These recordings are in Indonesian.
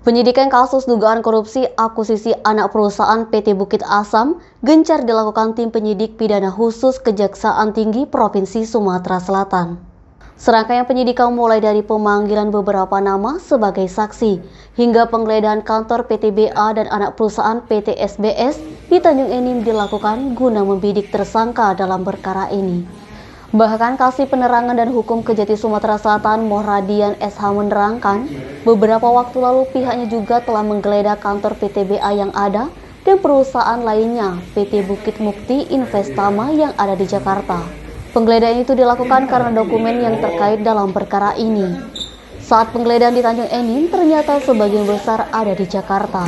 Penyidikan kasus dugaan korupsi akuisisi anak perusahaan PT Bukit Asam gencar dilakukan tim penyidik pidana khusus Kejaksaan Tinggi Provinsi Sumatera Selatan. Serangkaian penyidikan mulai dari pemanggilan beberapa nama sebagai saksi hingga penggeledahan kantor PTBA dan anak perusahaan PT SBS di Tanjung Enim dilakukan guna membidik tersangka dalam perkara ini. Bahkan Kasih Penerangan dan Hukum Kejati Sumatera Selatan Mohradian SH menerangkan, beberapa waktu lalu pihaknya juga telah menggeledah kantor PTBA yang ada dan perusahaan lainnya PT Bukit Mukti Investama yang ada di Jakarta. Penggeledahan itu dilakukan karena dokumen yang terkait dalam perkara ini. Saat penggeledahan di Tanjung Enim, ternyata sebagian besar ada di Jakarta.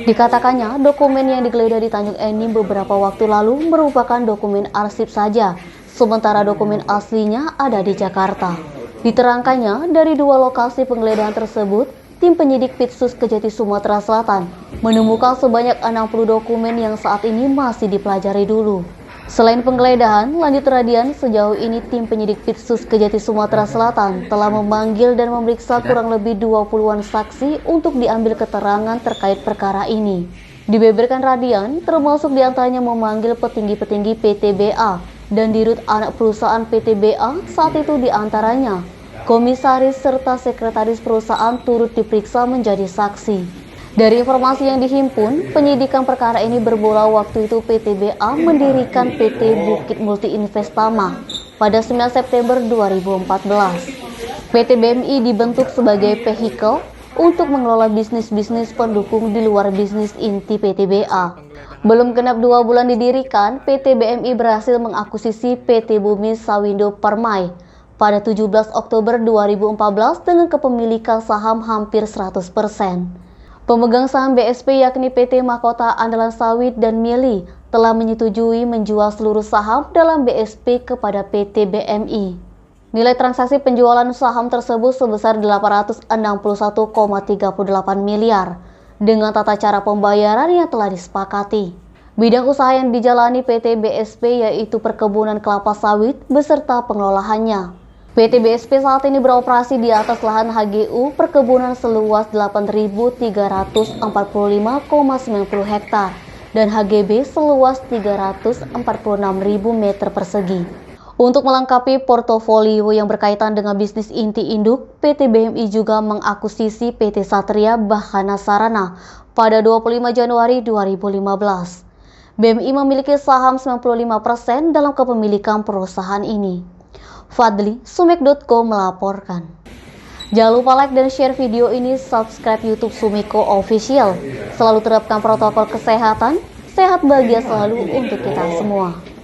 Dikatakannya, dokumen yang digeledah di Tanjung Enim beberapa waktu lalu merupakan dokumen arsip saja, sementara dokumen aslinya ada di Jakarta. Diterangkannya, dari dua lokasi penggeledahan tersebut, tim penyidik Pitsus Kejati Sumatera Selatan menemukan sebanyak 60 dokumen yang saat ini masih dipelajari dulu. Selain penggeledahan, lanjut Radian, sejauh ini tim penyidik Pitsus Kejati Sumatera Selatan telah memanggil dan memeriksa kurang lebih 20-an saksi untuk diambil keterangan terkait perkara ini. Dibeberkan Radian, termasuk diantaranya memanggil petinggi-petinggi PTBA dan dirut anak perusahaan PTBA, saat itu diantaranya komisaris serta sekretaris perusahaan turut diperiksa menjadi saksi. Dari informasi yang dihimpun, penyidikan perkara ini bermula waktu itu PTBA mendirikan PT Bukit Multi Investama pada 9 September 2014. PT BMI dibentuk sebagai vehikel untuk mengelola bisnis-bisnis pendukung di luar bisnis inti PTBA. Belum genap 2 bulan didirikan, PT BMI berhasil mengakuisisi PT Bumi Sawindo Permai pada 17 Oktober 2014 dengan kepemilikan saham hampir 100%. Pemegang saham BSP yakni PT Mahkota Andalan Sawit dan Mili telah menyetujui menjual seluruh saham dalam BSP kepada PT BMI. Nilai transaksi penjualan saham tersebut sebesar 861,38 miliar dengan tata cara pembayaran yang telah disepakati. Bidang usaha yang dijalani PT BSP yaitu perkebunan kelapa sawit beserta pengelolaannya. PT BSP saat ini beroperasi di atas lahan HGU perkebunan seluas 8.345,90 hektar dan HGB seluas 346.000 meter persegi. Untuk melengkapi portofolio yang berkaitan dengan bisnis inti induk, PT BMI juga mengakuisisi PT Satria Bahana Sarana pada 25 Januari 2015. BMI memiliki saham 95% dalam kepemilikan perusahaan ini. Fadli, Sumek.co melaporkan. Jangan lupa like dan share video ini, subscribe YouTube Sumiko Official. Selalu terapkan protokol kesehatan, sehat bahagia selalu untuk kita semua.